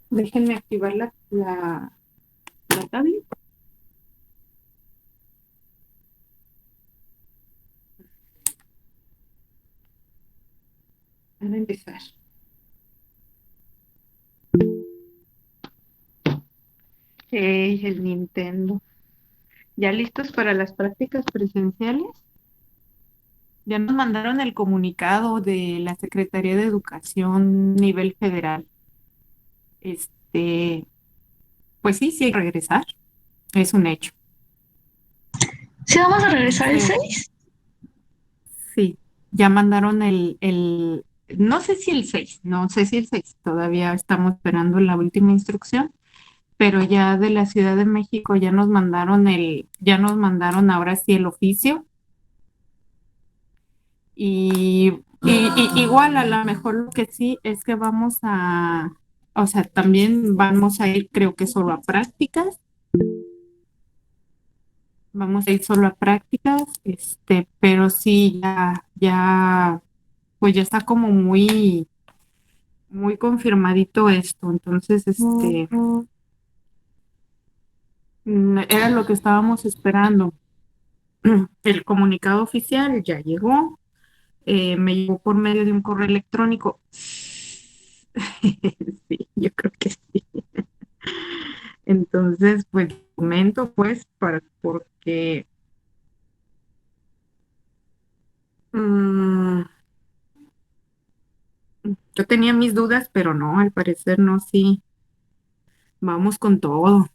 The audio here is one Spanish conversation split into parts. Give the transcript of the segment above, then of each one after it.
Déjenme activar la tablet para empezar. El Nintendo. ¿Ya listos para las prácticas presenciales? Ya nos mandaron el comunicado de la Secretaría de Educación nivel federal. Este, pues sí, sí hay que regresar, es un hecho. ¿Sí vamos a regresar el Entonces, 6? sí, ya mandaron no sé si el 6, no sé si el 6. Todavía estamos esperando la última instrucción, pero ya de la Ciudad de México ya nos mandaron ahora sí el oficio igual a lo mejor lo que sí es que o sea, también vamos a ir creo que solo a prácticas, vamos a ir solo a prácticas, pero sí pues ya está como muy confirmadito esto, entonces, era lo que estábamos esperando. El comunicado oficial ya llegó, me llegó por medio de un correo electrónico. Sí, yo creo que sí. Entonces, pues, comento, pues, porque mm, yo tenía mis dudas, pero no, al parecer no, sí, vamos con todo.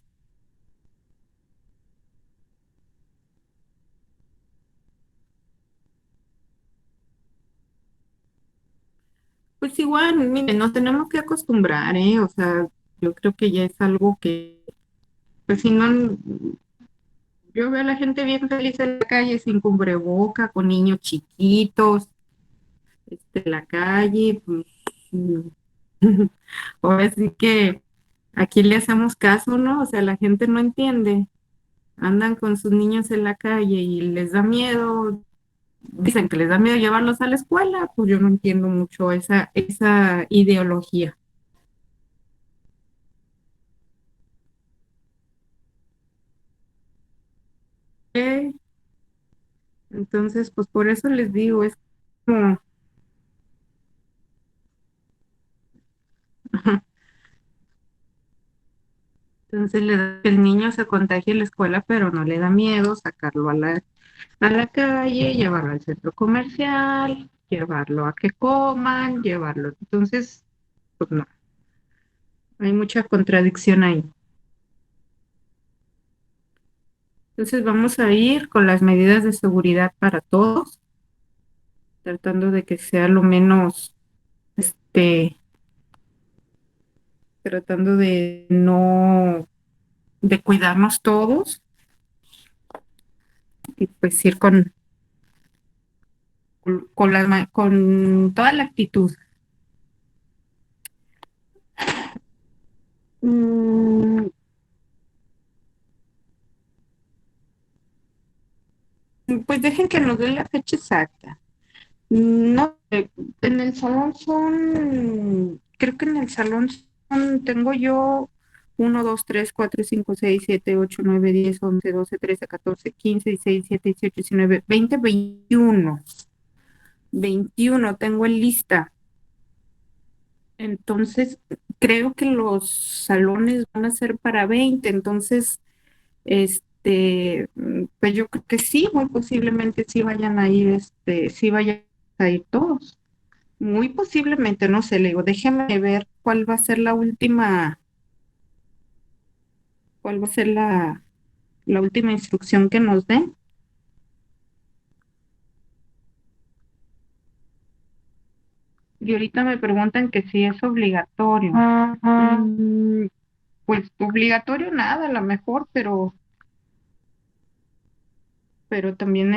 Pues igual, mire, nos tenemos que acostumbrar, ¿eh? O sea, yo creo que ya es algo que, pues si no, yo veo a la gente bien feliz en la calle sin cubreboca, con niños chiquitos, en la calle, pues, mm, ahora sí que aquí le hacemos caso, ¿no? O sea, la gente no entiende, andan con sus niños en la calle y les da miedo, dicen que les da miedo llevarlos a la escuela, pues yo no entiendo mucho esa ideología. ¿Ok? Entonces, pues por eso les digo, es como, entonces le da que el niño se contagie en la escuela, pero no le da miedo sacarlo a la calle, llevarlo al centro comercial, llevarlo a que coman, llevarlo. Entonces, pues no, hay mucha contradicción ahí. Entonces vamos a ir con las medidas de seguridad para todos, tratando de que sea lo menos, este, tratando de no, de cuidarnos todos y pues ir con toda la actitud. Mm, pues dejen que nos dé la fecha exacta. No, en el salón creo que en el salón tengo yo 1, 2, 3, 4, 5, 6, 7, 8, 9, 10, 11, 12, 13, 14, 15, 16, 17, 18, 19, 20, 21 Entonces, creo que los salones van a ser para 20, entonces, pues yo creo que sí, muy posiblemente sí vayan a ir, sí vayan a ir todos. Muy posiblemente, no sé, le digo, déjeme ver cuál va a ser la última instrucción que nos den. Y ahorita me preguntan que si es obligatorio. Mm, pues obligatorio nada, a lo mejor, pero también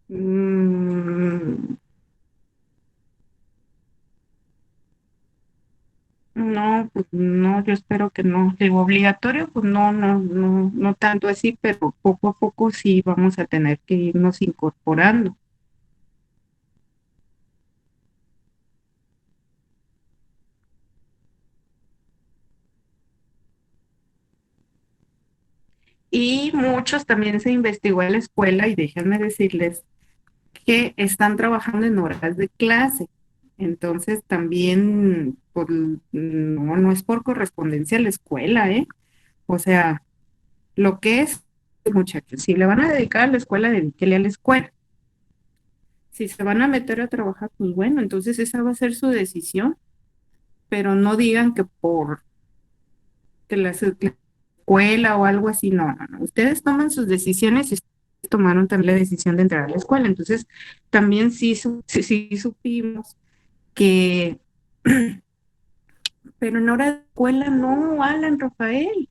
mm, no, pues no, yo espero que no. Digo, obligatorio, pues no tanto así, pero poco a poco sí vamos a tener que irnos incorporando. Y muchos también se investigó en la escuela y déjenme decirles que están trabajando en horas de clase. Entonces también no es por correspondencia a la escuela, ¿eh? O sea, lo que es, muchachos, si le van a dedicar a la escuela, dedíquele a la escuela. Si se van a meter a trabajar, pues bueno, entonces esa va a ser su decisión, pero no digan que por que la escuela o algo así, no, no, no. Ustedes toman sus decisiones y ustedes tomaron también la decisión de entrar a la escuela. Entonces, también sí supimos que, pero en hora de escuela no, Alan Rafael,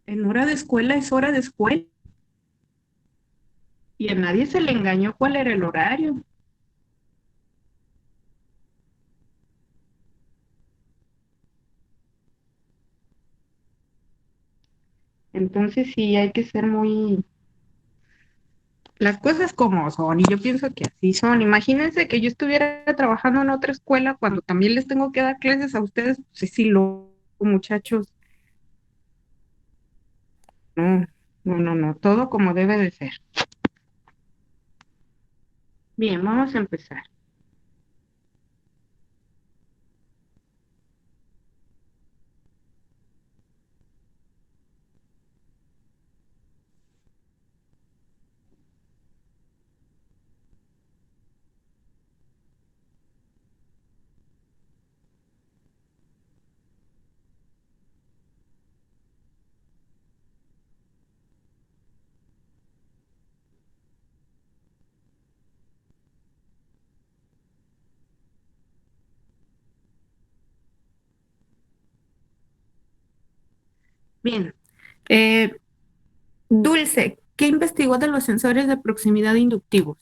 en hora de escuela es hora de escuela y a nadie se le engañó cuál era el horario. Entonces sí hay que ser muy, las cosas como son, y yo pienso que así son. Imagínense que yo estuviera trabajando en otra escuela cuando también les tengo que dar clases a ustedes, pues sí, muchachos, no, no, no, no, todo como debe de ser. Bien, vamos a empezar. Bien, eh, Dulce, ¿qué investigó de los sensores de proximidad inductivos?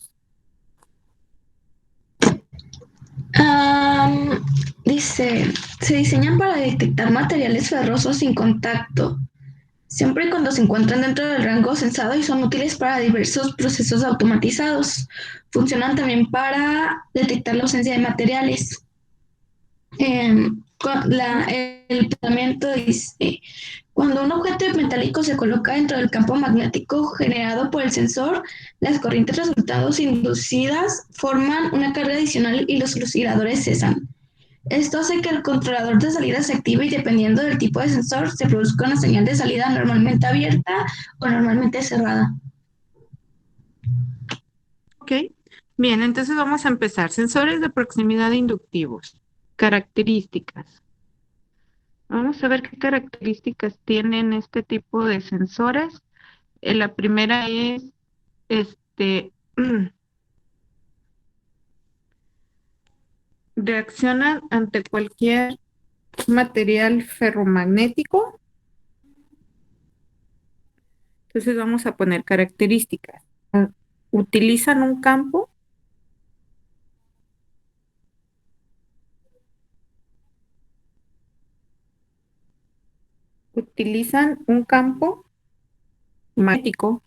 Am, Dice, se diseñan para detectar materiales ferrosos sin contacto, siempre y cuando se encuentran dentro del rango sensado y son útiles para diversos procesos automatizados. Funcionan también para detectar la ausencia de materiales. El tratamiento dice, cuando un objeto metálico se coloca dentro del campo magnético generado por el sensor, las corrientes resultados inducidas forman una carga adicional y los osciladores cesan. Esto hace que el controlador de salida se active y dependiendo del tipo de sensor se produzca una señal de salida normalmente abierta o normalmente cerrada. Ok, bien, entonces vamos a empezar. Sensores de proximidad inductivos. Características. Vamos a ver qué características tienen este tipo de sensores. La primera es, este, reaccionan ante cualquier material ferromagnético. Entonces vamos a poner características. Utilizan un campo, utilizan un campo magnético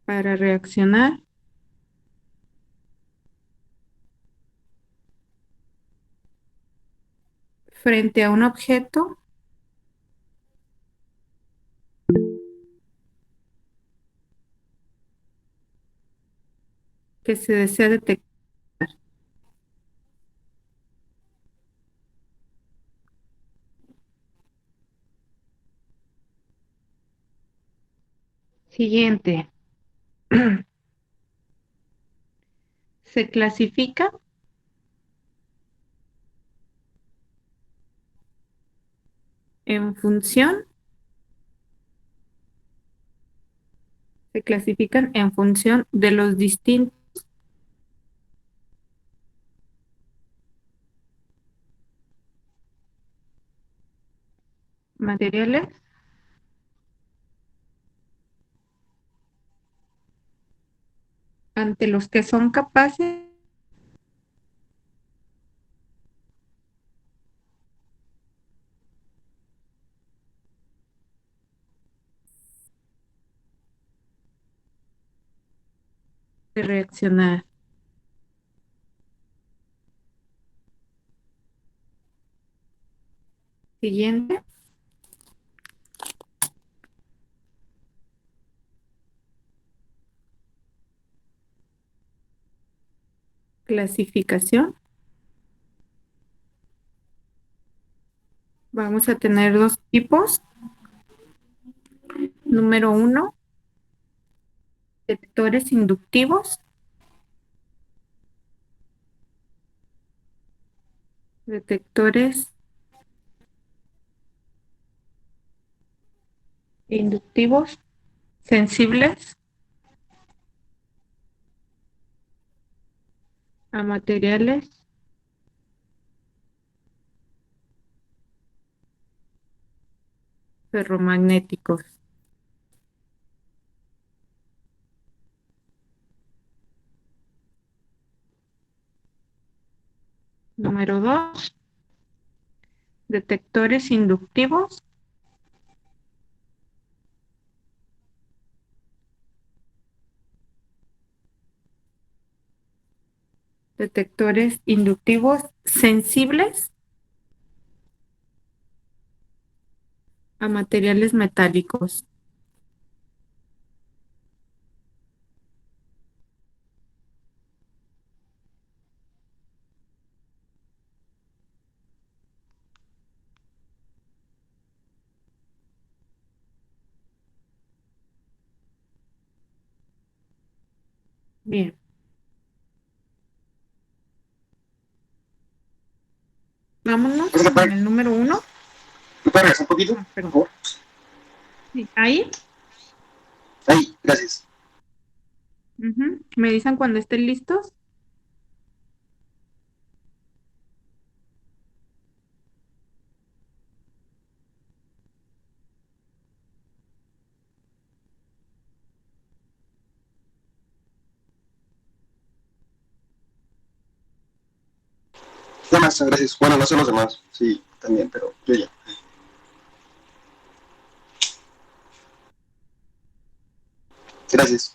para reaccionar frente a un objeto que se desea detectar. Siguiente. Se clasifica en función, se clasifican en función de los distintos materiales ante los que son capaces de reaccionar. Siguiente. Clasificación. Vamos a tener dos tipos. Número uno, detectores inductivos. Detectores inductivos sensibles a materiales ferromagnéticos. Número dos, detectores inductivos. Detectores inductivos sensibles a materiales metálicos. Bien, vámonos Entonces, con el número uno. ¿me puede regresar un poquito, Ah, por perdón. favor? Sí, ahí. Ahí, gracias. Me dicen cuando estén listos. Ya más, gracias. Bueno, no sé los demás. Sí, también, pero yo ya. Gracias.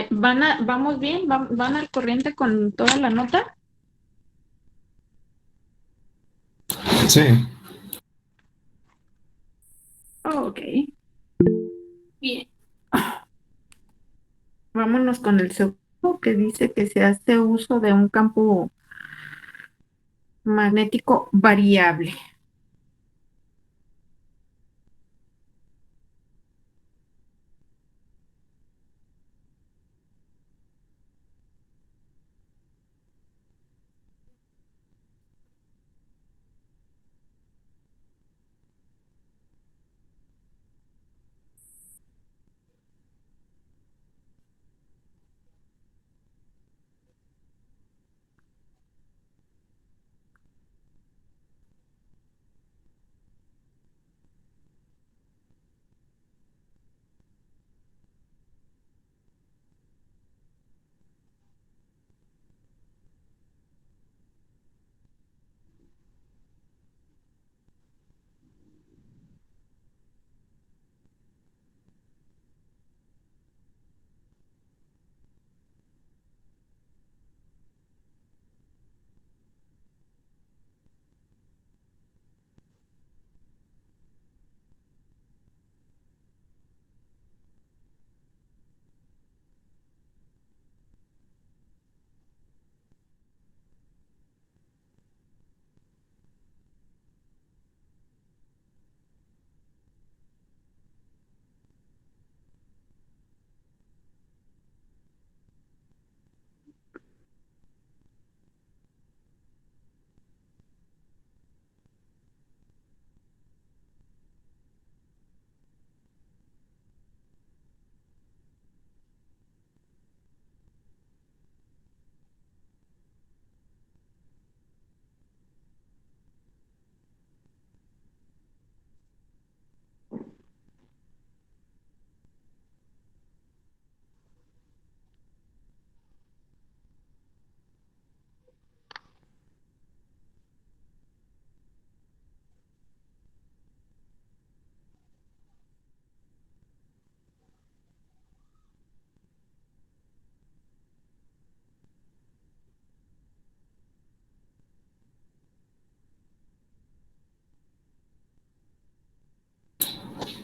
¿Vamos bien? ¿Van al corriente con toda la nota? Sí, Ok, bien. Vámonos con el segundo que dice que se hace uso de un campo magnético variable.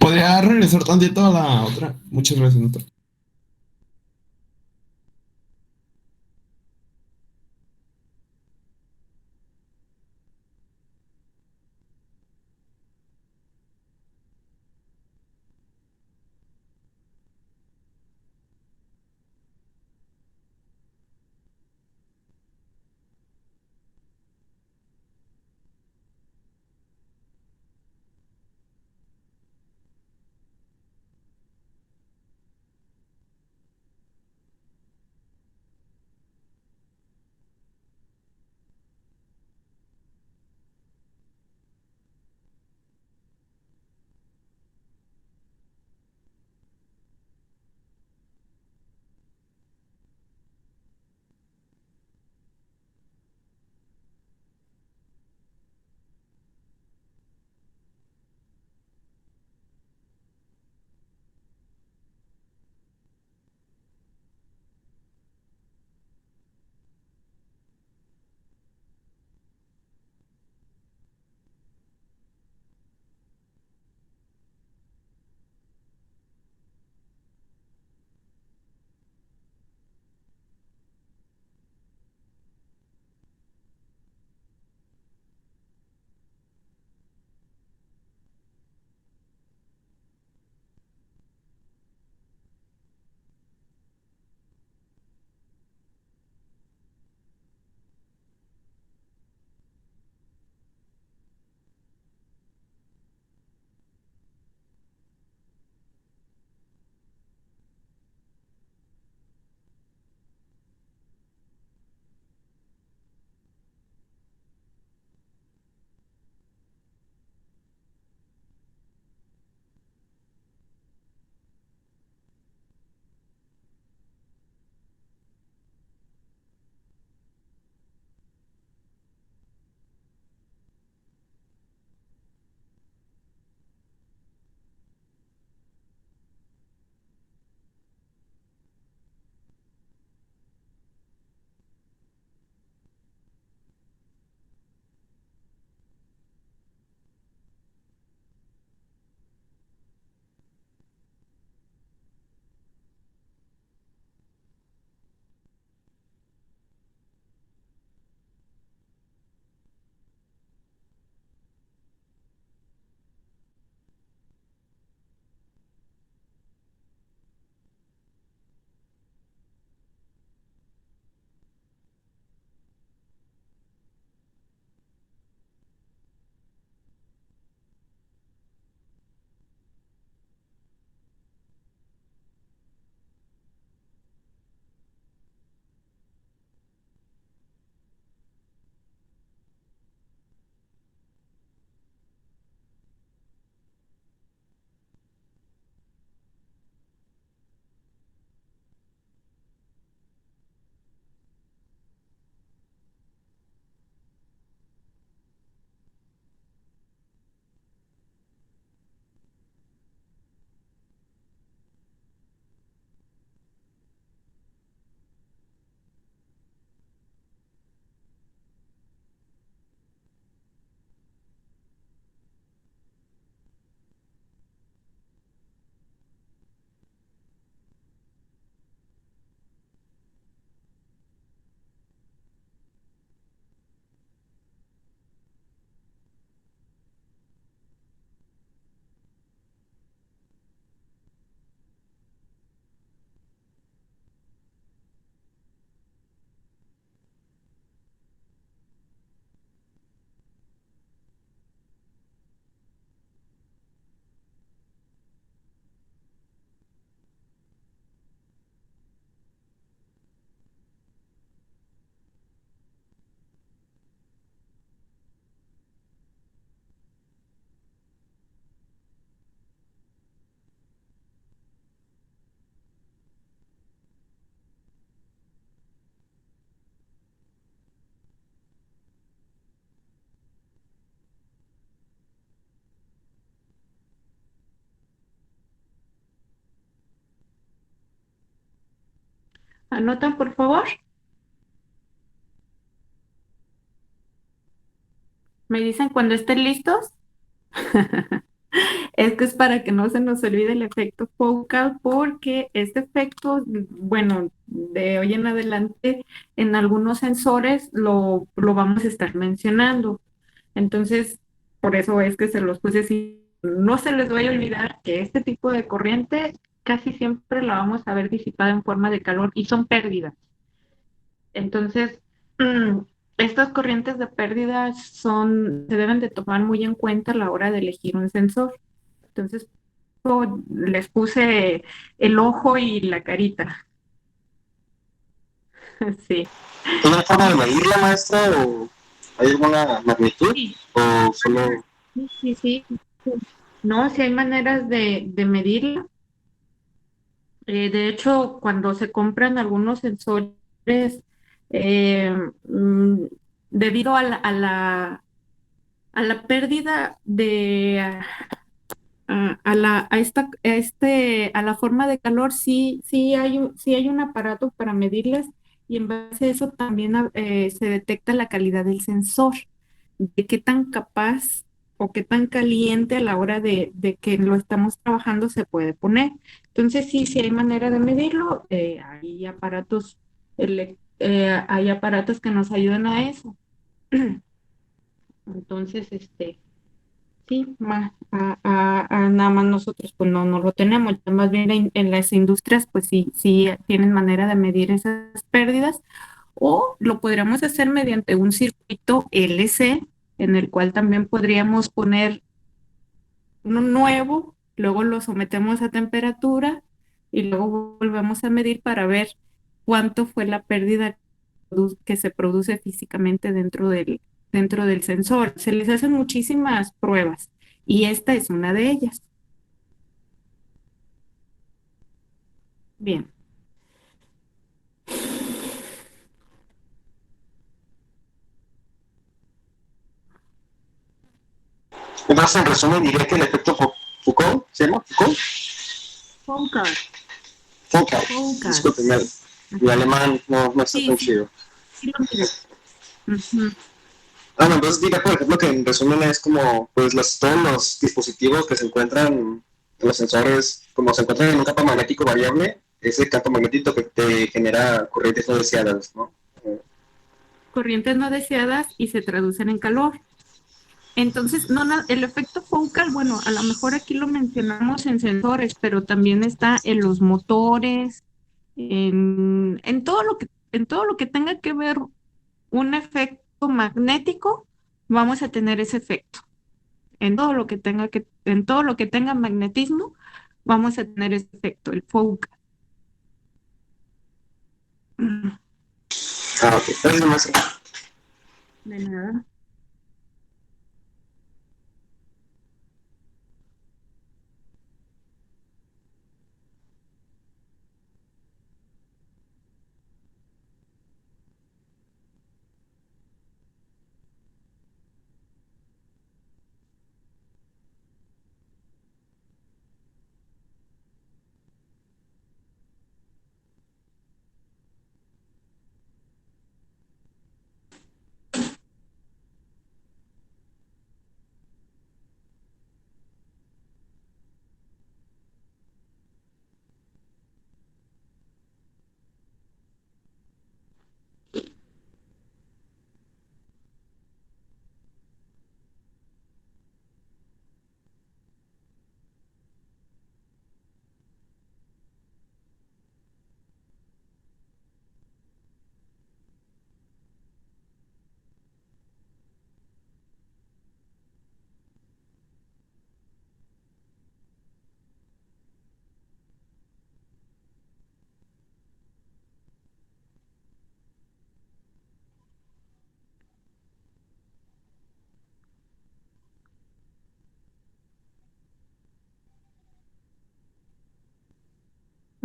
podría regresar tantito a la otra. Muchas gracias, Nata. ¿Anotan, por favor? ¿Me dicen cuando estén listos? Es que es para que no se nos olvide el efecto focal, porque este efecto, bueno, de hoy en adelante, en algunos sensores lo vamos a estar mencionando. Entonces, por eso es que se los puse así. No se les vaya a olvidar que este tipo de corriente casi siempre la vamos a ver disipada en forma de calor y son pérdidas. Entonces, mm, estas corrientes de pérdidas se deben de tomar muy en cuenta a la hora de elegir un sensor. Entonces, les puse el ojo y la carita. Sí. ¿Tiene forma de medirla, maestra? ¿O hay alguna magnitud? Sí, ¿O solo...? sí, sí, sí. No, sí hay maneras de medirla. De hecho, cuando se compran algunos sensores, eh, mm, debido a la pérdida a la forma de calor, sí hay un aparato para medirlas y en base a eso también se detecta la calidad del sensor, de qué tan capaz o qué tan caliente a la hora de que lo estamos trabajando se puede poner. Entonces, sí hay manera de medirlo. Hay aparatos que nos ayudan a eso. Entonces, sí, nada más nosotros pues no lo tenemos, ya más bien en las industrias pues sí tienen manera de medir esas pérdidas o lo podríamos hacer mediante un circuito LC en el cual también podríamos poner uno nuevo, luego lo sometemos a temperatura y luego volvemos a medir para ver cuánto fue la pérdida que se produce físicamente dentro del sensor. Se les hacen muchísimas pruebas y esta es una de ellas. Bien. Entonces, en resumen, diría que el efecto Foucault, ¿se llama? ¿Foucault? Focus, Foucault. Disculpe, focus. mi Ajá. alemán no está Sí, tan sí, chido. sí lo miro. Ujú. Ah, no, entonces diría, por ejemplo, que en resumen es como, pues, todos los dispositivos que se encuentran en los sensores, como se encuentran en un campo magnético variable, ese campo magnético que te genera corrientes no deseadas, ¿no? Corrientes no deseadas y se traducen en calor. Entonces, el efecto focal, bueno, a lo mejor aquí lo mencionamos en sensores, pero también está en los motores, en todo lo que tenga que ver un efecto magnético, vamos a tener ese efecto. En todo lo que tenga magnetismo, vamos a tener ese efecto, el focal. Ah, ok. Entonces, más, De nada.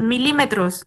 Milímetros.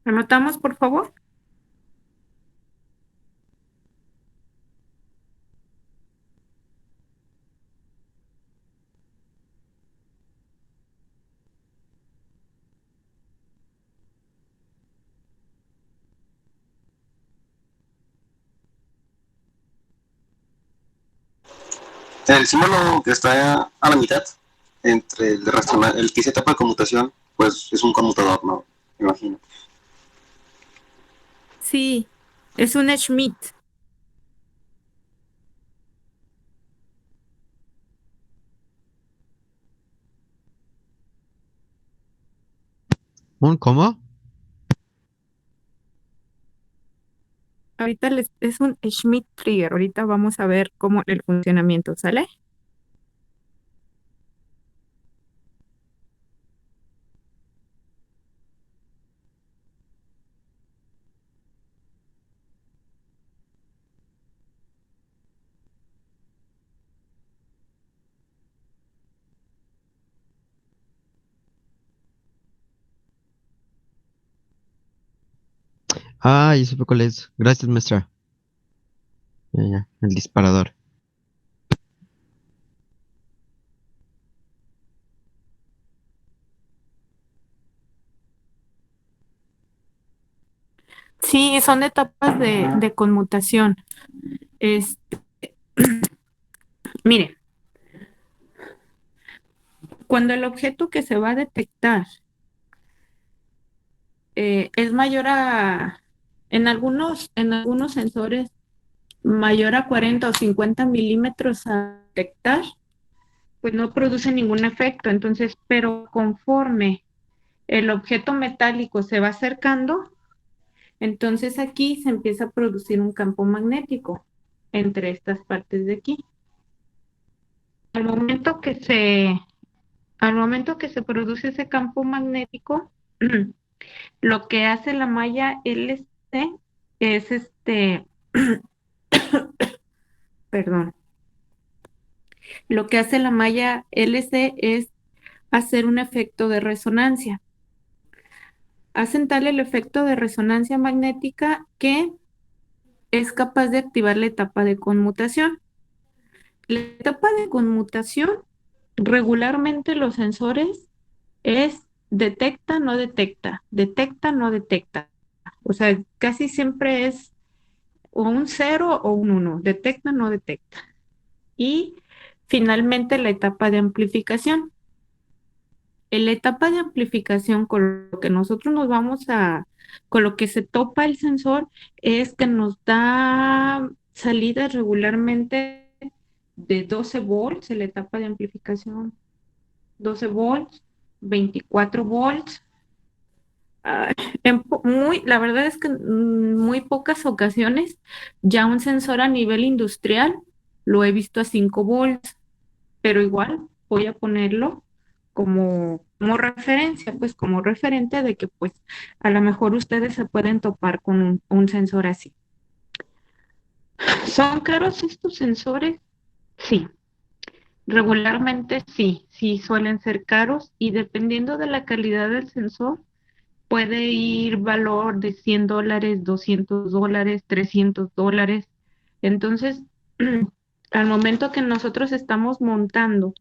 Anotamos, por favor. El símbolo que está a la mitad entre el que dice etapa de conmutación, pues es un conmutador, ¿no? Me imagino. Sí, es un Schmidt. ¿Un cómo? Ahorita es un Schmidt trigger. Ahorita vamos a ver cómo el funcionamiento, ¿sale? Ah, ya supe cuál es. Gracias, maestra. Ya, el disparador. Sí, son etapas de conmutación. Este, mire, cuando el objeto que se va a detectar es mayor en algunos sensores, mayor a 40 o 50 milímetros a detectar, pues no produce ningún efecto. Entonces, pero conforme el objeto metálico se va acercando, entonces aquí se empieza a producir un campo magnético entre estas partes de aquí. Al momento que se, al momento que se produce ese campo magnético, lo que hace la malla LC es perdón, lo que hace la malla LC es hacer un efecto de resonancia. Hacen tal el efecto de resonancia magnética que es capaz de activar la etapa de conmutación. La etapa de conmutación, regularmente los sensores es detecta, no detecta, detecta, no detecta. O sea, casi siempre es o un 0 o un 1, detecta, no detecta. Y finalmente la etapa de amplificación. En la etapa de amplificación, con lo que nosotros con lo que se topa el sensor, es que nos da salidas regularmente de 12 volts en la etapa de amplificación, 12 volts, 24 volts. Ah, la verdad es que en muy pocas ocasiones ya un sensor a nivel industrial lo he visto a 5 volts, pero igual voy a ponerlo como referencia, pues como referente de que pues a lo mejor ustedes se pueden topar con un sensor así. ¿Son caros estos sensores? Sí, regularmente sí, sí suelen ser caros y dependiendo de la calidad del sensor, puede ir valor de $100, $200, $300. Entonces, al momento que nosotros estamos montando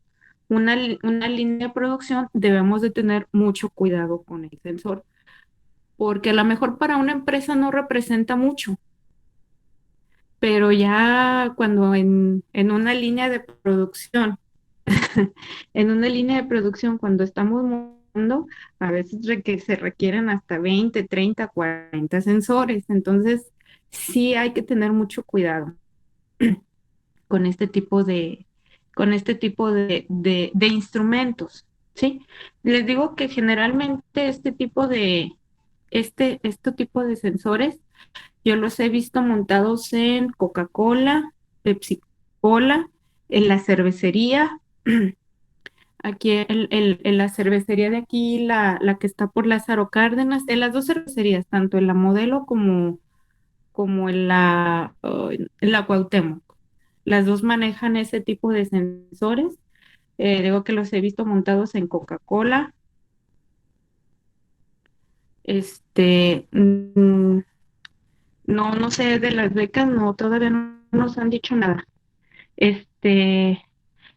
una línea de producción, debemos de tener mucho cuidado con el sensor, porque a lo mejor para una empresa no representa mucho, pero ya cuando en una línea de producción, en una línea de producción, cuando estamos montando, a veces se requieren hasta 20, 30, 40 sensores, entonces sí hay que tener mucho cuidado con este tipo de instrumentos, ¿sí? Les digo que generalmente este tipo de sensores, yo los he visto montados en Coca-Cola, Pepsi-Cola, en la cervecería, aquí en la cervecería de aquí, la que está por Lázaro Cárdenas, en las dos cervecerías, tanto en la Modelo como en la Cuauhtémoc. Las dos manejan ese tipo de sensores. Digo que los he visto montados en Coca-Cola, Este, mm, no sé de las becas, no, todavía no nos han dicho nada. Este,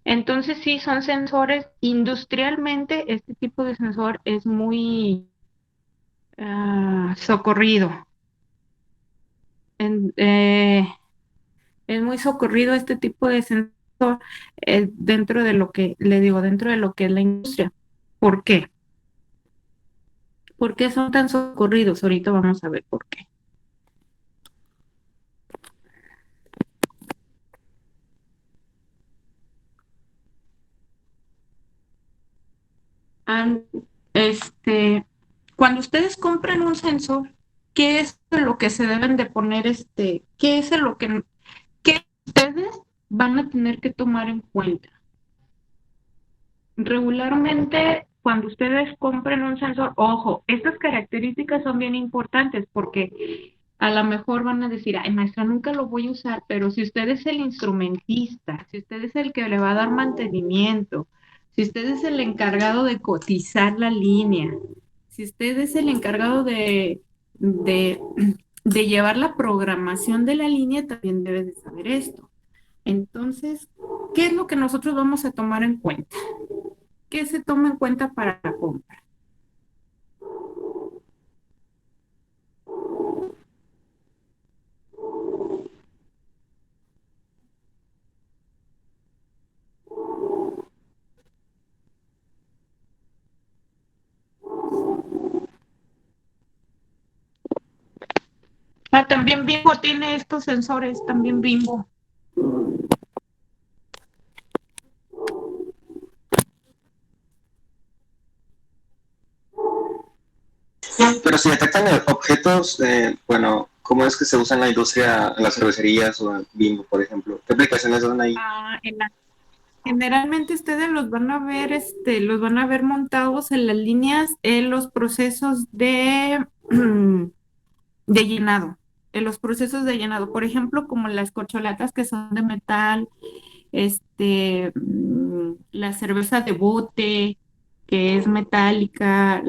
entonces sí, son sensores. Industrialmente, este tipo de sensor es muy socorrido. En- eh, es muy socorrido este tipo de sensor dentro de lo que, le digo, dentro de lo que es la industria. ¿Por qué? ¿Por qué son tan socorridos? Ahorita vamos a ver por qué. An- este, cuando ustedes compran un sensor, ¿qué es lo que se deben de poner, qué es lo que ustedes van a tener que tomar en cuenta? Regularmente, cuando ustedes compren un sensor, ojo, estas características son bien importantes porque a lo mejor van a decir, ay, maestra, nunca lo voy a usar, pero si usted es el instrumentista, si usted es el que le va a dar mantenimiento, si usted es el encargado de cotizar la línea, si usted es el encargado de, de llevar la programación de la línea, también debe de saber esto. Entonces, ¿qué es lo que nosotros vamos a tomar en cuenta? ¿Qué se toma en cuenta para la compra? También Bimbo tiene estos sensores, también Bimbo. Pero si detectan objetos, bueno, ¿cómo es que se usa en la industria, en las cervecerías o en Bimbo, por ejemplo? ¿Qué aplicaciones dan ahí? Generalmente ustedes los van a ver, los van a ver montados en las líneas en los procesos de llenado. En los procesos de llenado, por ejemplo, como las corcholatas que son de metal, la cerveza de bote, que es metálica,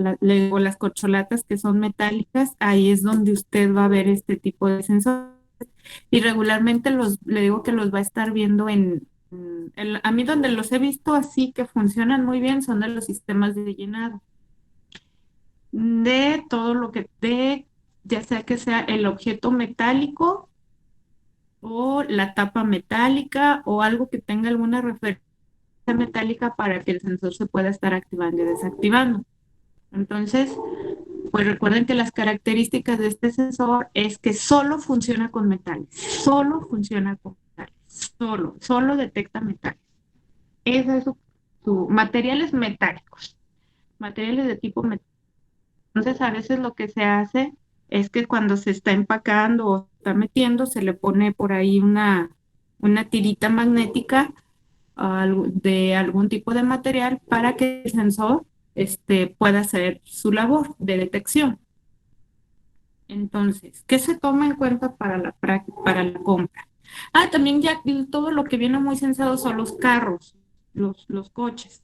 o las corcholatas que son metálicas, ahí es donde usted va a ver este tipo de sensores. Y regularmente le digo que los va a estar viendo a mí donde los he visto así que funcionan muy bien son de los sistemas de llenado, de todo lo ya sea que sea el objeto metálico o la tapa metálica o algo que tenga alguna referencia metálica para que el sensor se pueda estar activando y desactivando. Entonces, pues recuerden que las características de este sensor es que solo funciona con metales, solo funciona con metales, solo detecta metales. Ese es su materiales metálicos, materiales de tipo metálico. Entonces, a veces lo que se hace es que cuando se está empacando o está metiendo, se le pone por ahí una tirita magnética de algún tipo de material para que el sensor pueda hacer su labor de detección. Entonces, ¿qué se toma en cuenta para la compra? También ya todo lo que viene muy sensado son los carros, los coches.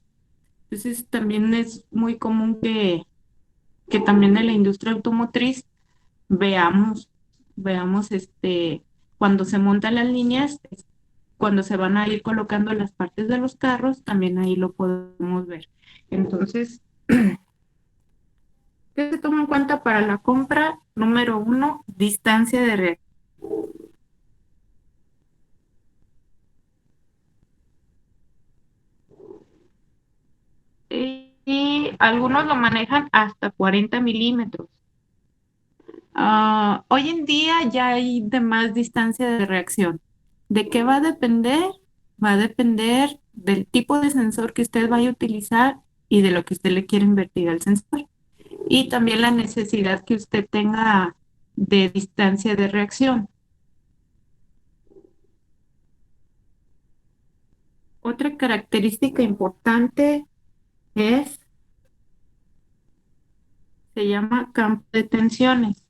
Entonces, también es muy común que también en la industria automotriz veamos, veamos cuando se montan las líneas, cuando se van a ir colocando las partes de los carros, también ahí lo podemos ver. Entonces, ¿qué se toma en cuenta para la compra? Número uno, distancia de reacción. Y algunos lo manejan hasta 40 milímetros. Hoy en día ya hay de más distancia de reacción. ¿De qué va a depender? Va a depender del tipo de sensor que usted vaya a utilizar y de lo que usted le quiere invertir al sensor. Y también la necesidad que usted tenga de distancia de reacción. Otra característica importante es, se llama campo de tensiones.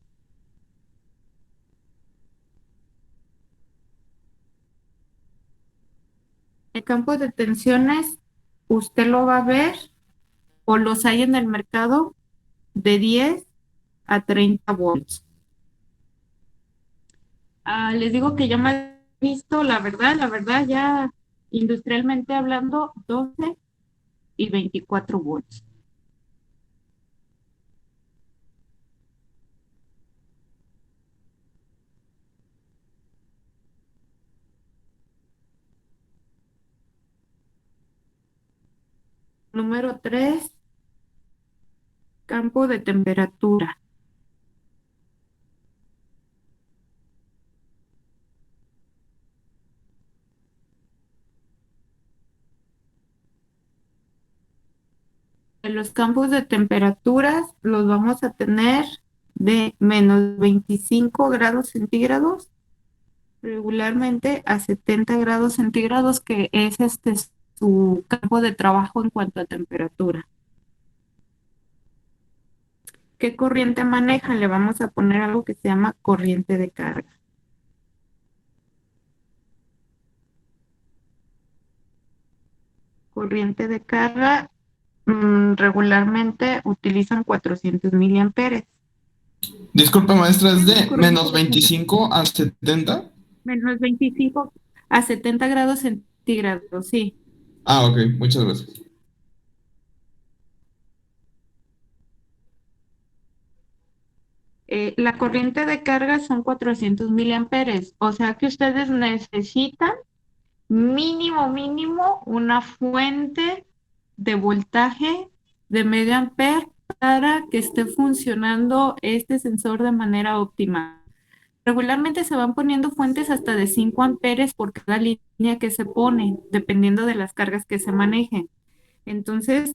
El campo de tensiones usted lo va a ver o los hay en el mercado de 10 a 30 volts. Les digo que ya me he visto, la verdad, ya industrialmente hablando, 12 y 24 volts. Número 3, campo de temperatura. En los campos de temperaturas los vamos a tener de menos 25 grados centígrados regularmente a 70 grados centígrados, que es su campo de trabajo en cuanto a temperatura. ¿Qué corriente manejan? Le vamos a poner algo que se llama corriente de carga. Corriente de carga regularmente utilizan 400 miliamperes. Disculpa, maestra, ¿es de menos 25 a 70? Menos 25 a 70 grados centígrados, sí. Ah, ok, muchas gracias. La corriente de carga son 400 miliamperes, o sea que ustedes necesitan mínimo una fuente de voltaje de medio amper para que esté funcionando este sensor de manera óptima. Regularmente se van poniendo fuentes hasta de 5 amperes por cada línea que se pone, dependiendo de las cargas que se manejen. Entonces,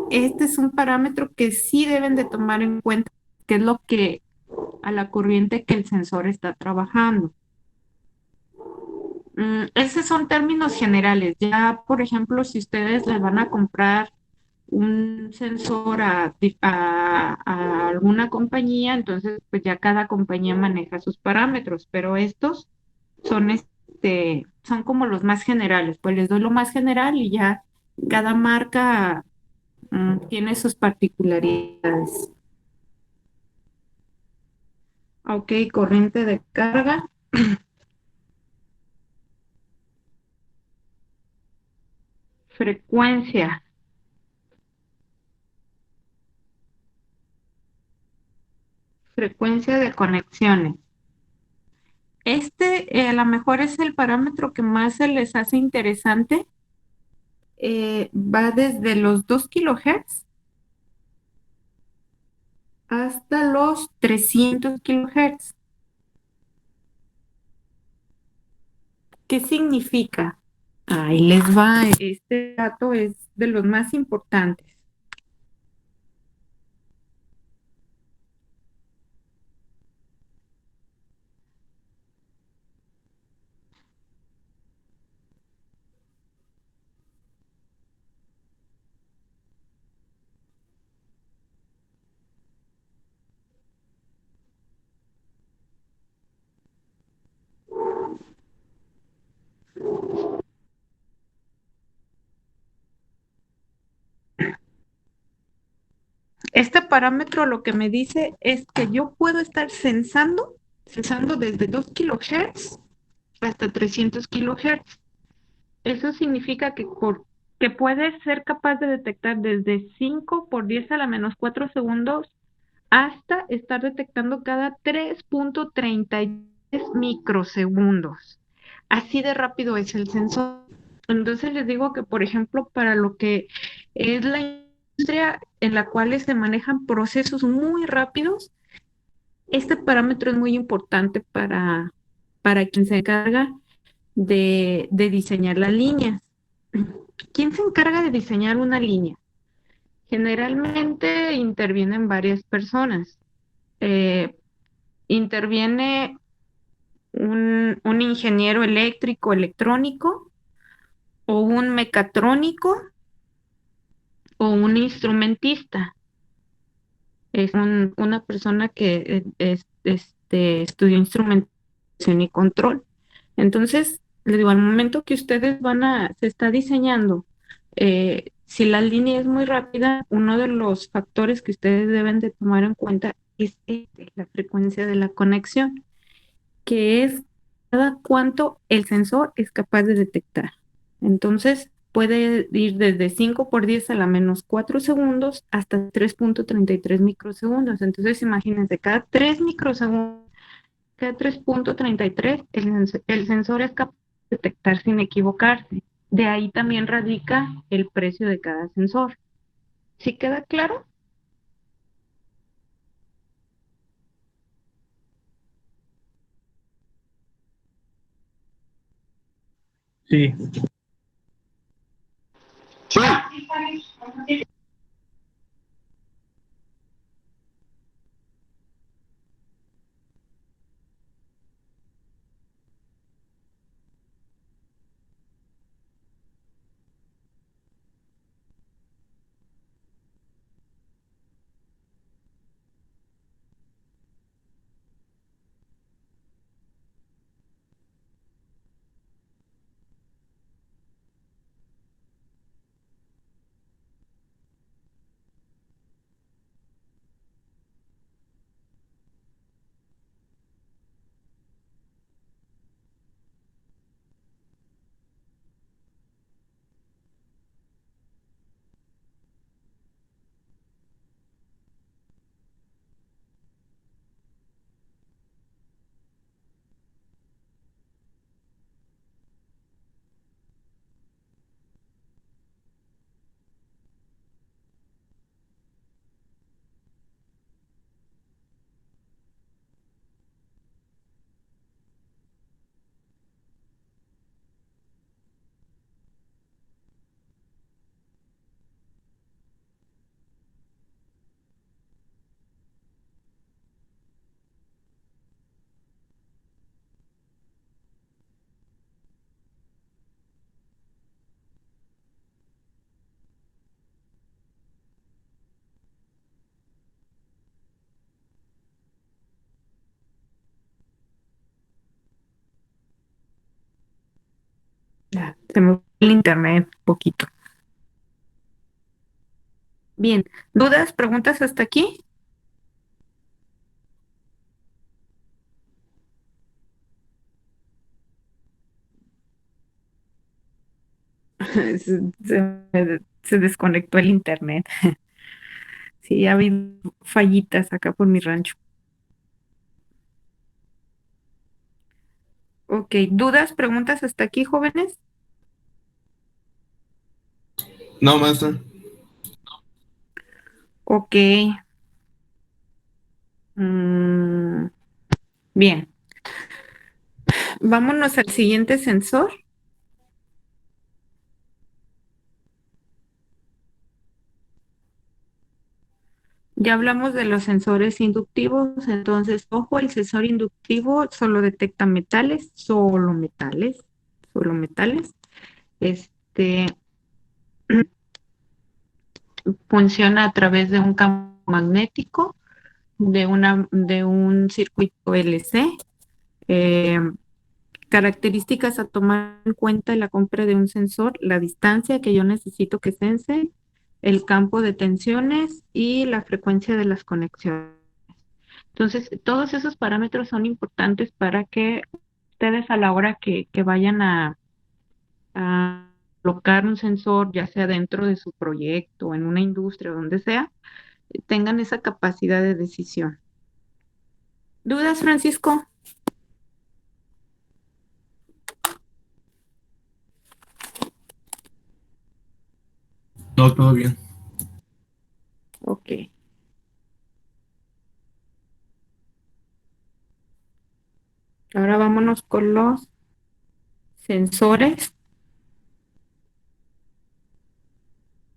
este es un parámetro que sí deben de tomar en cuenta, que es lo que a la corriente que el sensor está trabajando. Esos son términos generales. Ya, por ejemplo, si ustedes les van a comprar un sensor a alguna compañía, entonces pues ya cada compañía maneja sus parámetros, pero estos son son como los más generales. Pues les doy lo más general y ya cada marca tiene sus particularidades. Ok, corriente de carga. Frecuencia. Frecuencia de conexiones. A lo mejor es el parámetro que más se les hace interesante. Va desde los 2 kilohertz hasta los 300 kilohertz. ¿Qué significa? Ahí les va, este dato es de los más importantes. Este parámetro lo que me dice es que yo puedo estar censando desde 2 kilohertz hasta 300 kilohertz. Eso significa que puede ser capaz de detectar desde 5 por 10 a la menos 4 segundos hasta estar detectando cada 3.33 microsegundos. Así de rápido es el sensor. Entonces les digo que, por ejemplo, para lo que es la industria en la cual se manejan procesos muy rápidos, este parámetro es muy importante para quien se encarga de diseñar las líneas. ¿Quién se encarga de diseñar una línea? Generalmente intervienen varias personas. Interviene un ingeniero eléctrico, electrónico, o un mecatrónico, o un instrumentista. Es una persona que estudió instrumentación y control. Entonces, les digo, al momento que ustedes se está diseñando, si la línea es muy rápida, uno de los factores que ustedes deben de tomar en cuenta es la frecuencia de la conexión, que es cada cuánto el sensor es capaz de detectar. Entonces, puede ir desde 5 por 10 a la menos 4 segundos hasta 3.33 microsegundos. Entonces, imagínense, cada 3.33 el sensor es capaz de detectar sin equivocarse. De ahí también radica el precio de cada sensor. ¿Sí queda claro? Sí, Sí, Ya, se me fue el internet un poquito. Bien, ¿dudas, preguntas hasta aquí? Se desconectó el internet. Sí, ha habido fallitas acá por mi rancho. Ok, ¿dudas, preguntas hasta aquí, jóvenes? No, maestra. Ok. Bien, vámonos al siguiente sensor. Ya hablamos de los sensores inductivos, entonces, ojo, el sensor inductivo solo detecta metales, solo metales. Este funciona a través de un campo magnético, de un circuito LC. Eh, Características a tomar en cuenta en la compra de un sensor: la distancia que yo necesito que sense, el campo de tensiones y la frecuencia de las conexiones. Entonces, todos esos parámetros son importantes para que ustedes, a la hora que vayan a colocar un sensor, ya sea dentro de su proyecto, en una industria o donde sea, tengan esa capacidad de decisión. ¿Dudas, Francisco? No, todo bien. Ok. Ahora vámonos con los sensores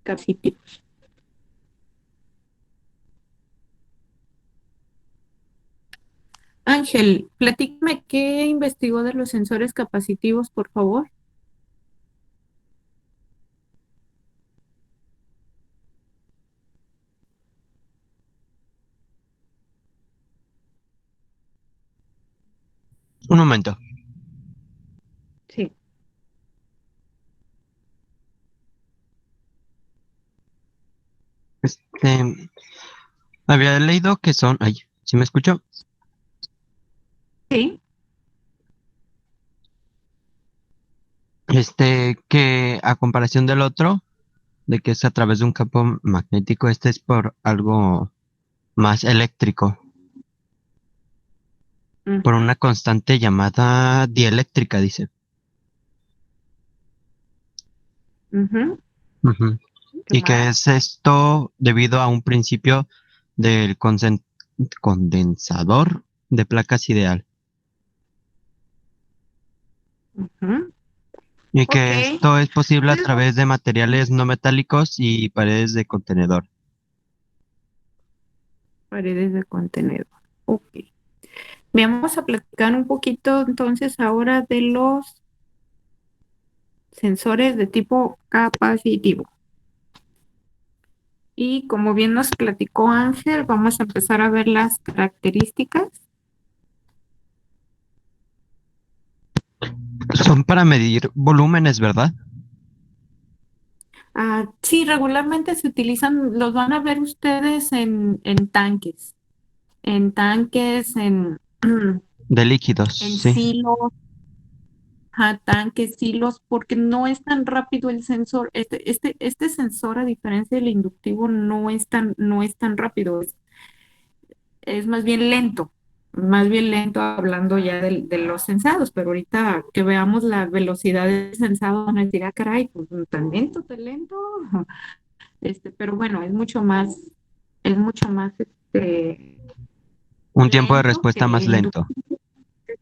capacitivos. Ángel, platícame qué investigó de los sensores capacitivos, por favor. Un momento. Sí. Había leído que son, ay, ¿Sí me escucho? Sí. Que a comparación del otro, de que es a través de un campo magnético, este es por algo más eléctrico, por una constante llamada dieléctrica, dice. Ujú. Ujú. ¿Qué Y que más? es esto debido a un principio del condensador de placas ideal. Ujú. Y Ok. que esto es posible a Pues, través de materiales no metálicos y paredes de contenedor. paredes de contenedor. Ok. Vamos a platicar un poquito entonces ahora de los sensores de tipo capacitivo. Y como bien nos platicó Ángel, vamos a empezar a ver las características. Son para medir volúmenes, ¿verdad? Sí, regularmente se utilizan, los van a ver ustedes en tanques, De líquidos, en sí. silos, tanques, silos, porque no es tan rápido el sensor. Este sensor, a diferencia del inductivo, no es tan rápido, es más bien lento hablando ya de los sensados, pero ahorita que veamos la velocidad del sensado van a decir, caray, pues tan lento, tan lento. Pero bueno, es mucho más Un tiempo de lento respuesta que más el lento. inductivo,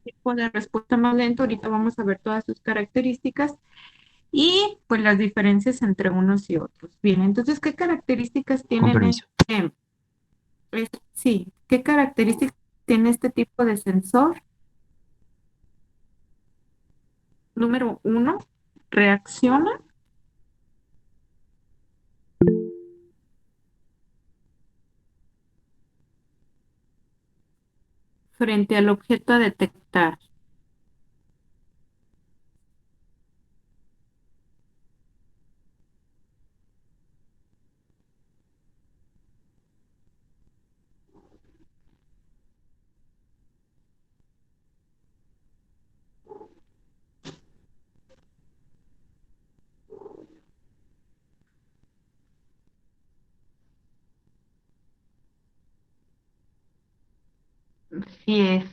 tipo de respuesta más lento. Ahorita vamos a ver todas sus características y pues las diferencias entre unos y otros. Bien, entonces, ¿qué características Con tienen permiso. sí, qué características tiene este tipo de sensor? Número uno, reacciona frente al objeto a detectar. Sí es.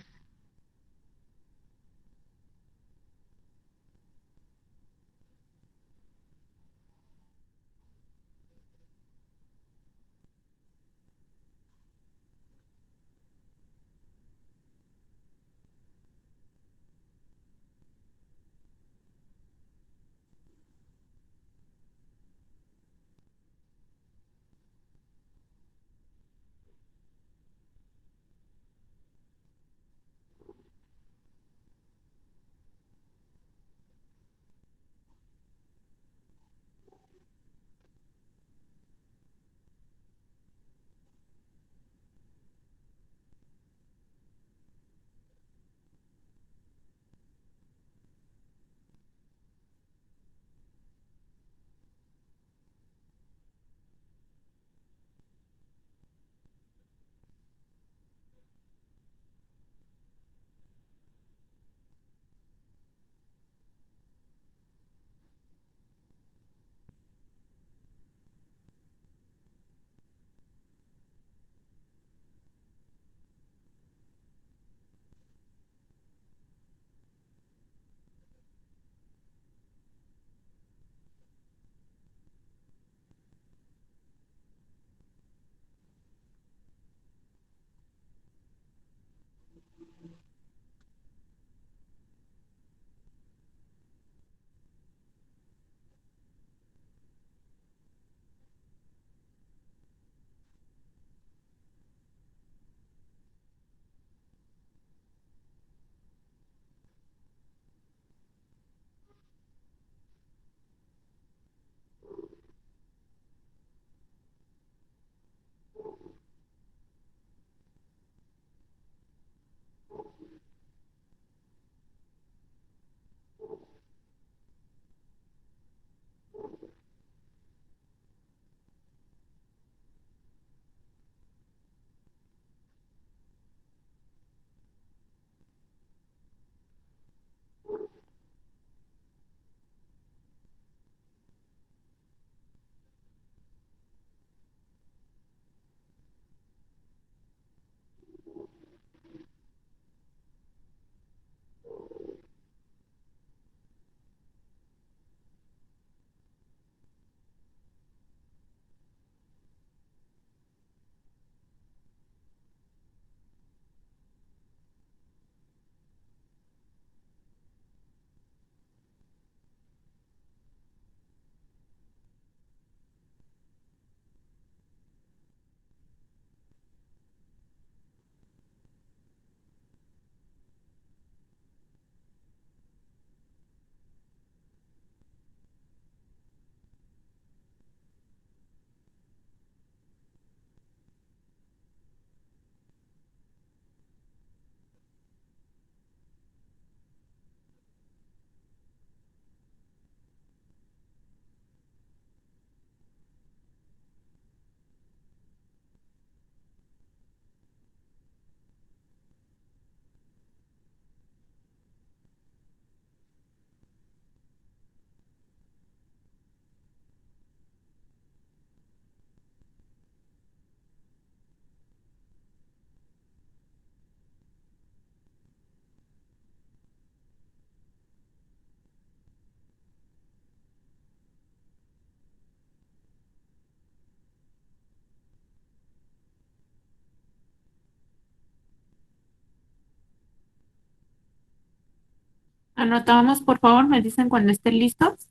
Anotamos, por favor, me dicen cuando estén listos.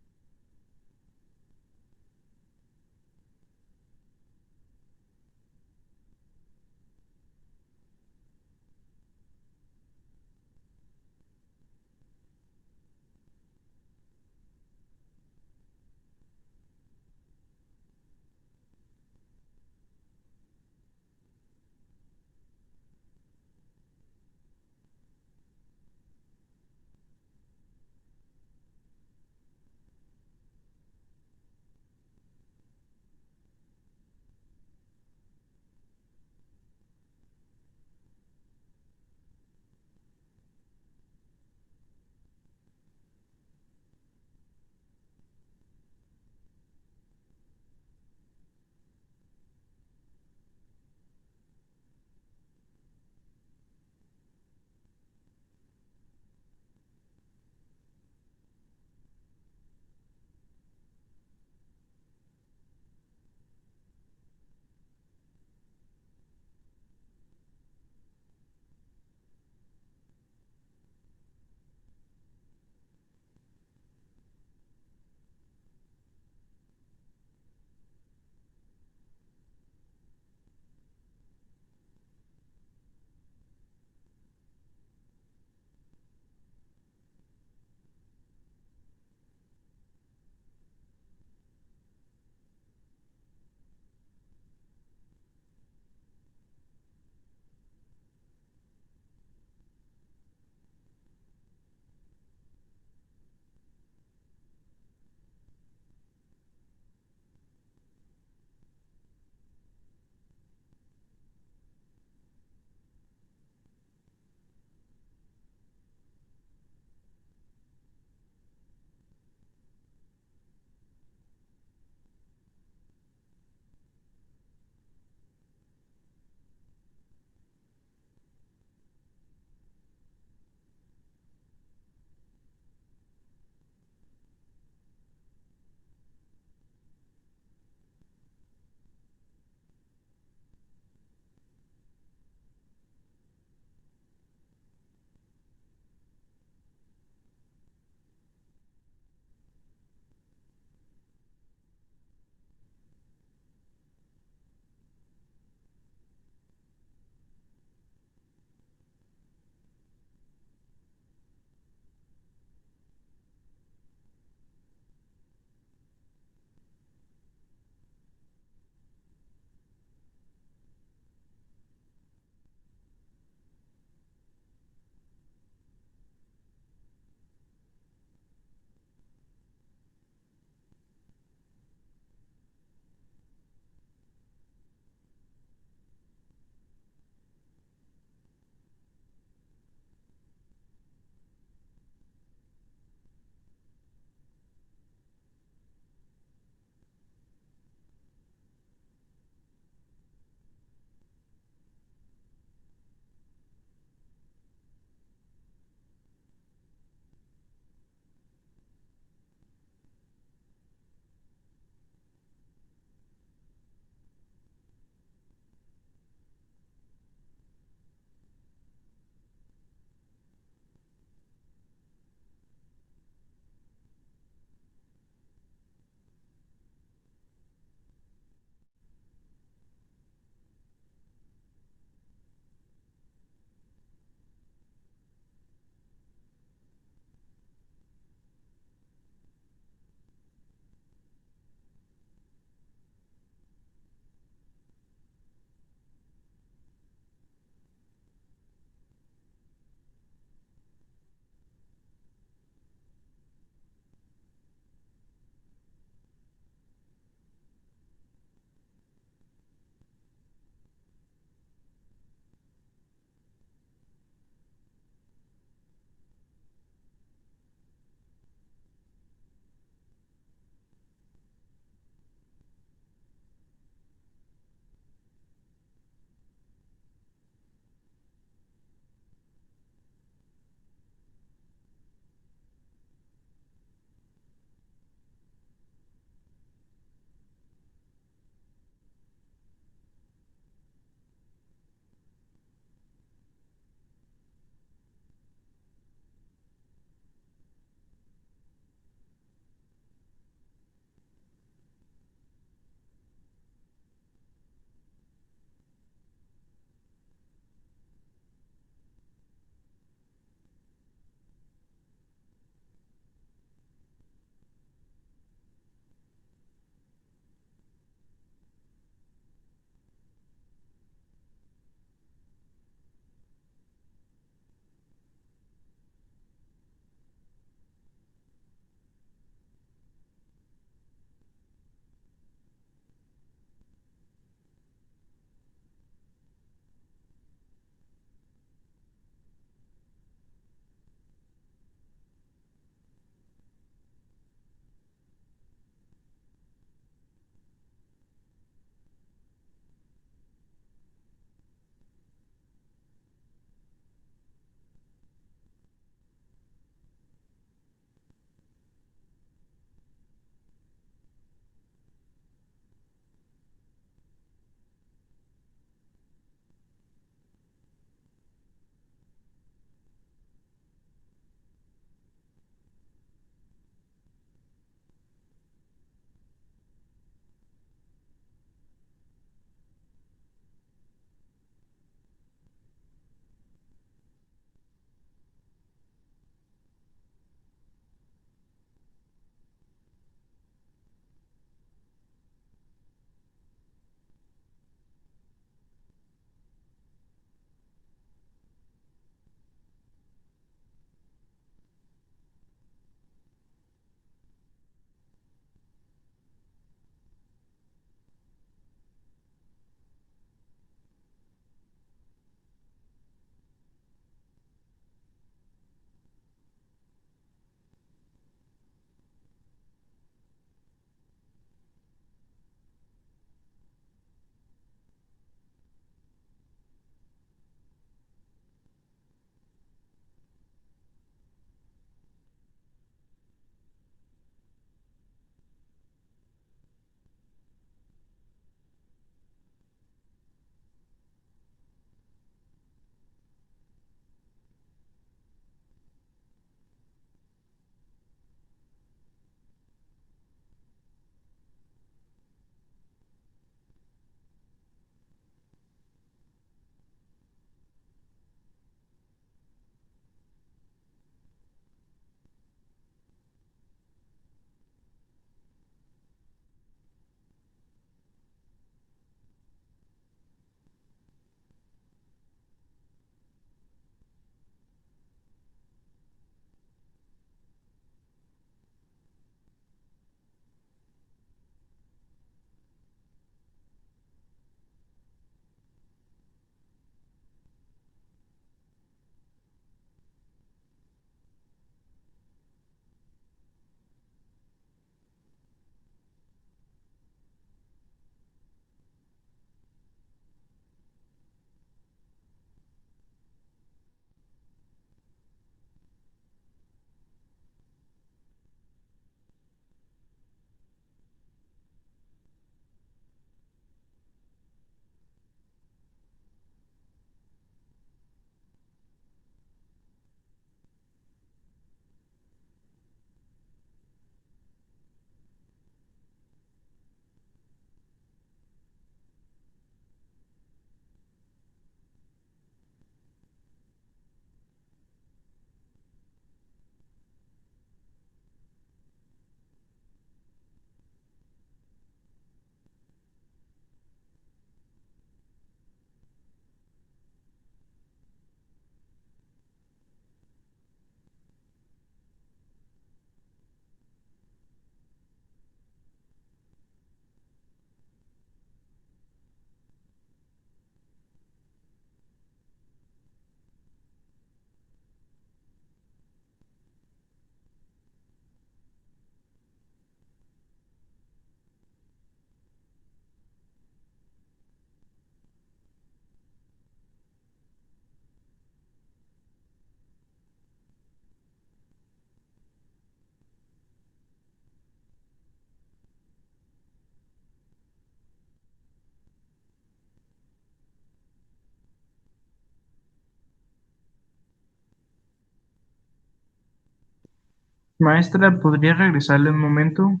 Maestra, ¿podría regresarle un momento?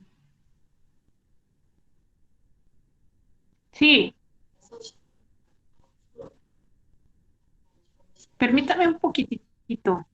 Sí, permítame un poquitito.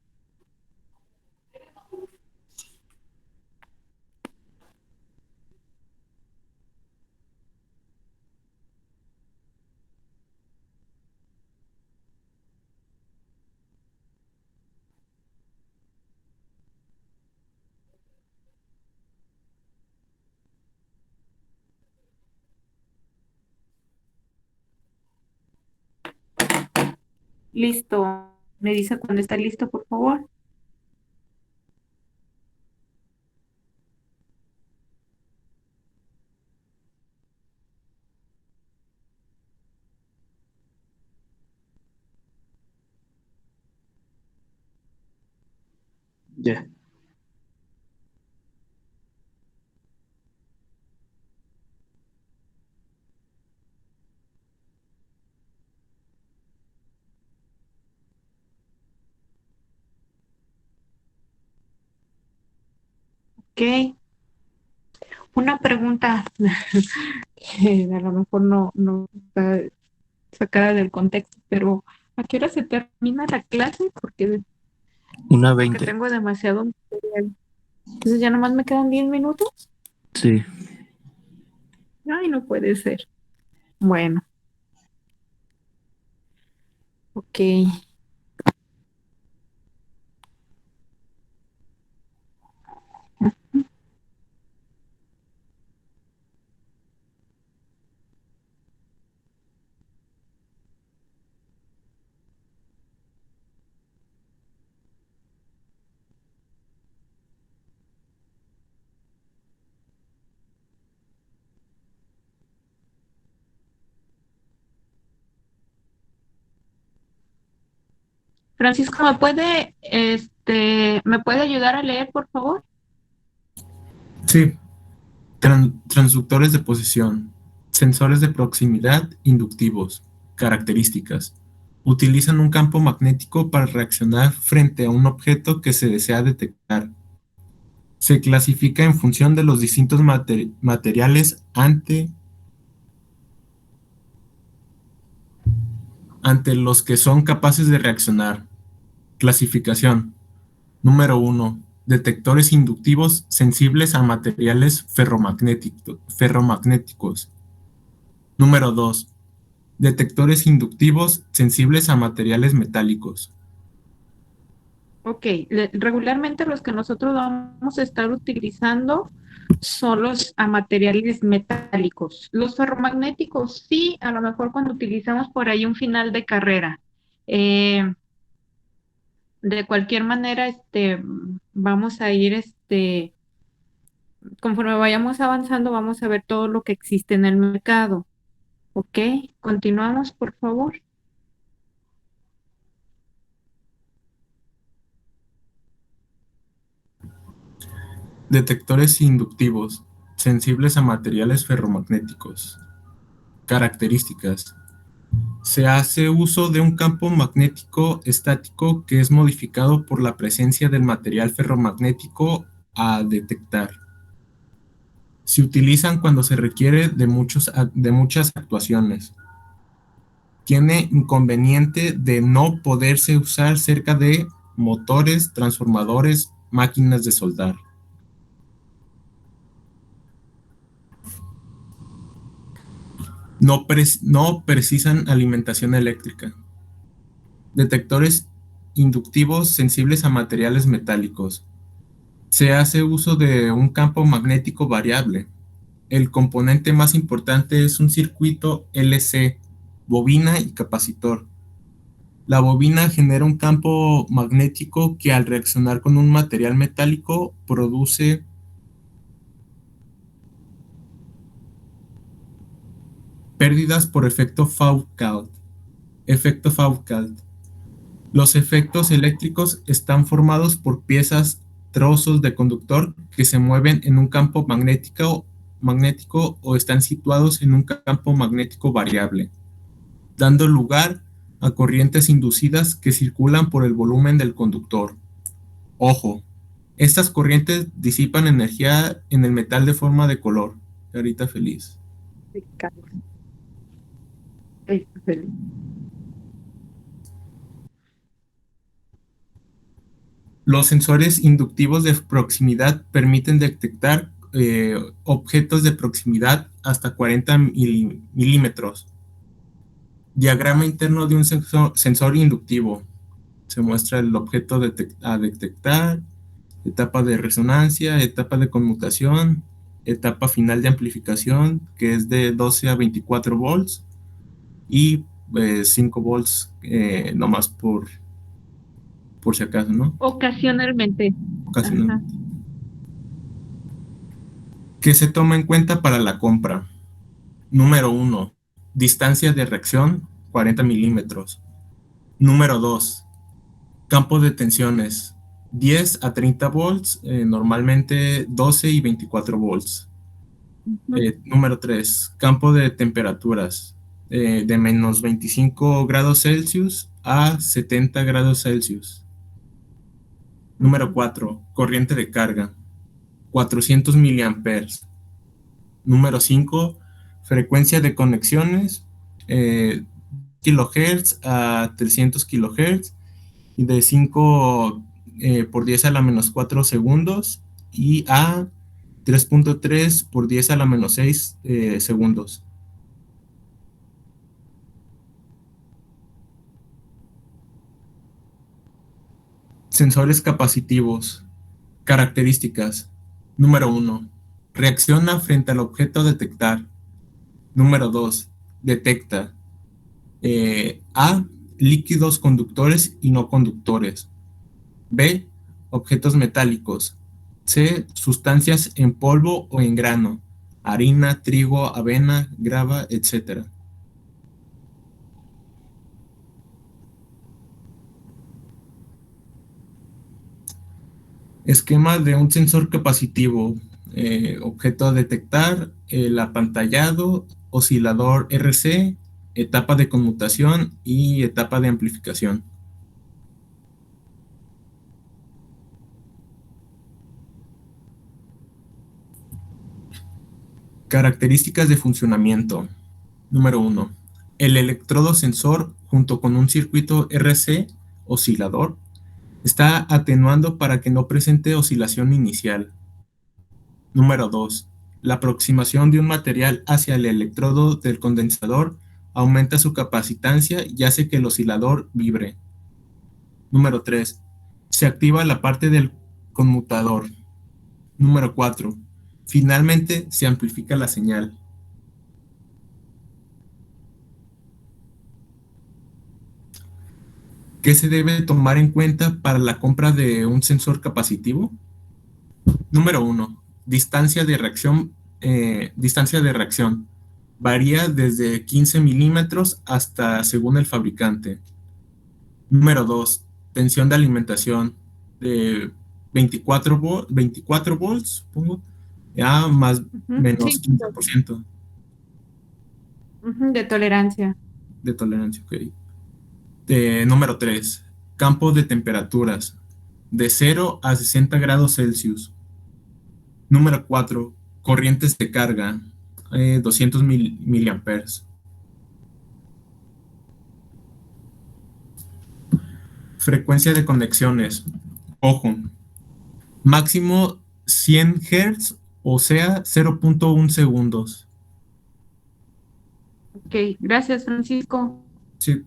Listo. Me dice cuando está listo, por favor. Ya. Ok. Una pregunta que a lo mejor no está sacada del contexto, pero ¿a qué hora se termina la clase? Una Porque 20. tengo demasiado material. Entonces ya nomás me quedan 10 minutos. Sí. Ay, no puede ser. Bueno, ok. Francisco, me puede ayudar a leer, por favor? Sí, transductores de posición, sensores de proximidad inductivos, características. Utilizan un campo magnético para reaccionar frente a un objeto que se desea detectar. Se clasifica en función de los distintos materiales ante los que son capaces de reaccionar. Clasificación. Número 1. Detectores inductivos sensibles a materiales ferromagnéticos. Número 2. Detectores inductivos sensibles a materiales metálicos. Ok, regularmente los que nosotros vamos a estar utilizando son los a materiales metálicos. Los ferromagnéticos sí, a lo mejor cuando utilizamos por ahí un final de carrera. Eh, de cualquier manera, vamos a ir, conforme vayamos avanzando, vamos a ver todo lo que existe en el mercado. Ok, continuamos, por favor. Detectores inductivos sensibles a materiales ferromagnéticos. Características. Se hace uso de un campo magnético estático que es modificado por la presencia del material ferromagnético a detectar. Se utilizan cuando se requiere de muchas actuaciones. Tiene inconveniente de no poderse usar cerca de motores, transformadores, máquinas de soldar. No precisan alimentación eléctrica. Detectores inductivos sensibles a materiales metálicos. Se hace uso de un campo magnético variable. El componente más importante es un circuito LC, bobina y capacitor. La bobina genera un campo magnético que al reaccionar con un material metálico produce pérdidas por efecto Foucault. Efecto Foucault. Los efectos eléctricos están formados por piezas, trozos de conductor que se mueven en un campo magnético o están situados en un campo magnético variable, dando lugar a corrientes inducidas que circulan por el volumen del conductor. Ojo, Estas corrientes disipan energía en el metal de forma de color. Carita feliz. Los sensores inductivos de proximidad permiten detectar objetos de proximidad hasta 40 milímetros. Diagrama interno de un sensor inductivo. Se muestra el objeto a detectar, etapa de resonancia, etapa de conmutación, etapa final de amplificación, que es de 12 a 24 volts, y 5 volts nomás por si acaso, ¿no? Ocasionalmente. Ajá. Ocasionalmente. ¿Qué se toma en cuenta para la compra? Número 1, distancia de reacción 40 milímetros. Número 2, campo de tensiones 10 a 30 volts, normalmente 12 y 24 volts. Número 3, campo de temperaturas de menos 25 grados Celsius a 70 grados Celsius. Número 4, corriente de carga 400 miliamperes. Número 5, frecuencia de conexiones kilohertz a 300 kilohertz y de 5 por 10 a la menos 4 segundos y a 3.3 por 10 a la menos 6 segundos. Sensores capacitivos. Características. Número 1. Reacciona frente al objeto a detectar. Número 2. Detecta A. Líquidos conductores y no conductores. B. Objetos metálicos. C. Sustancias en polvo o en grano. Harina, trigo, avena, grava, etc. Esquema de un sensor capacitivo. Objeto a detectar, el apantallado, oscilador RC, etapa de conmutación y etapa de amplificación. Características de funcionamiento. Número 1. El electrodo sensor junto con un circuito RC, oscilador, está atenuando para que no presente oscilación inicial. Número 2. La aproximación de un material hacia el electrodo del condensador aumenta su capacitancia y hace que el oscilador vibre. Número 3. Se activa la parte del conmutador. Número 4. Finalmente se amplifica la señal. ¿Qué se debe tomar en cuenta para la compra de un sensor capacitivo? Número 1. Distancia de reacción. Varía desde 15 milímetros hasta según el fabricante. Número 2. Tensión de alimentación de 24 volts, supongo, ya más menos Sí, 15% de tolerancia. de tolerancia. Ok. Número 3. Campo de temperaturas de 0 a 60 grados Celsius. Número 4. Corrientes de carga 200 miliamperes. Frecuencia de conexiones. Ojo. Máximo 100 Hz, o sea, 0.1 segundos. Ok, gracias, Francisco. Sí.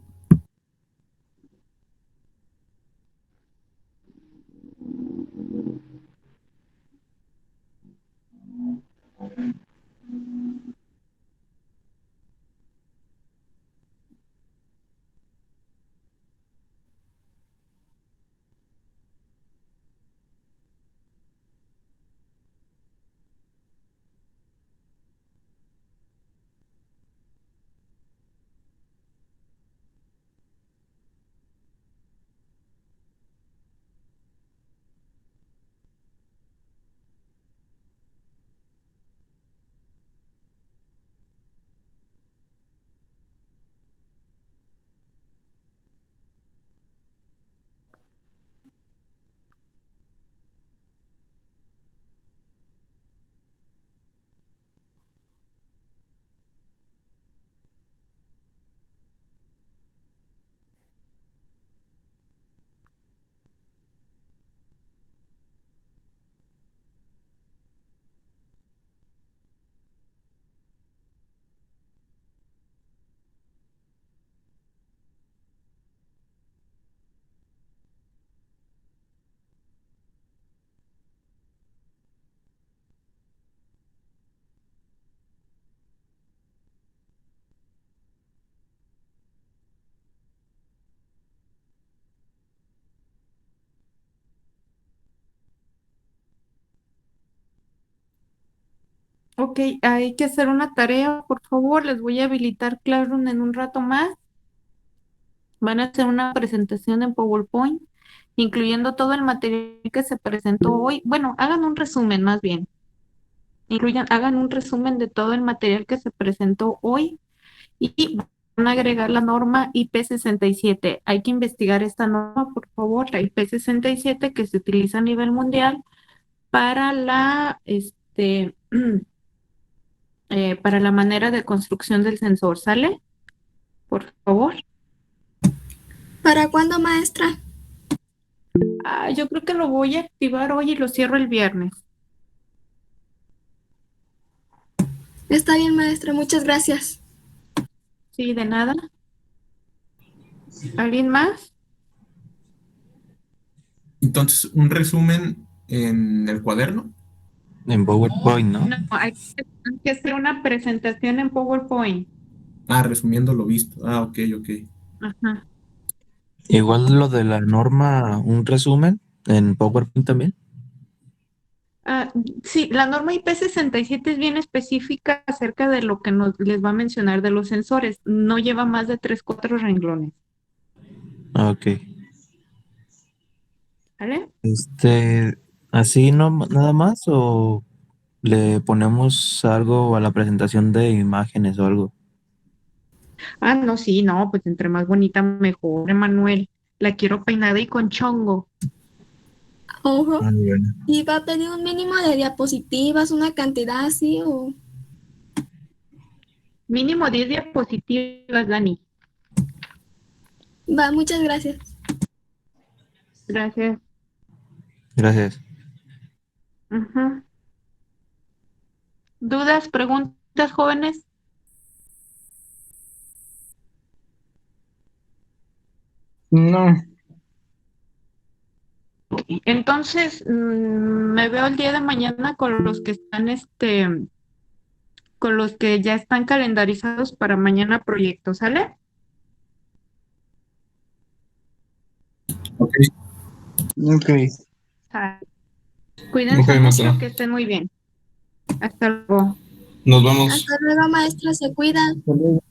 Ok, hay que hacer una tarea, por favor. Les voy a habilitar Classroom en un rato más. Van a hacer una presentación en PowerPoint, incluyendo todo el material que se presentó hoy. Bueno, hagan un resumen más bien. Hagan un resumen de todo el material que se presentó hoy y van a agregar la norma IP67. Hay que investigar esta norma, por favor, la IP67 que se utiliza a nivel mundial para para la manera de construcción del sensor. ¿Sale? Por favor. ¿Para cuándo, maestra? Yo creo que lo voy a activar hoy y lo cierro el viernes. Está bien, maestra, muchas gracias. Sí, de nada. ¿Alguien más? Entonces, un resumen en el cuaderno. En PowerPoint, ¿no? No, hay que hacer una presentación en PowerPoint. Resumiendo lo visto. Ok, ok. Ajá. Igual lo de la norma, un resumen en PowerPoint también. Sí, la norma IP67 es bien específica acerca de lo que les va a mencionar de los sensores. No lleva más de 3, 4 renglones. Ok. ¿Vale? ¿Así no nada más o le ponemos algo a la presentación de imágenes o algo? No, sí, no, pues entre más bonita mejor, Emanuel. La quiero peinada y con chongo. Ojo. Bueno. ¿Y va a pedir un mínimo de diapositivas, una cantidad así o...? Mínimo 10 diapositivas, Dani. Va, muchas gracias. Gracias. Gracias. Ujú. ¿Dudas, preguntas, jóvenes? No, Entonces, me veo el día de mañana con los que están, con los que ya están calendarizados para mañana proyectos, ¿sale? Ok, ok. Sale. Ok, Cuídense maestra. mucho, que estén muy bien. Hasta luego. Nos vemos. Hasta luego, maestra, se cuidan. Hasta luego.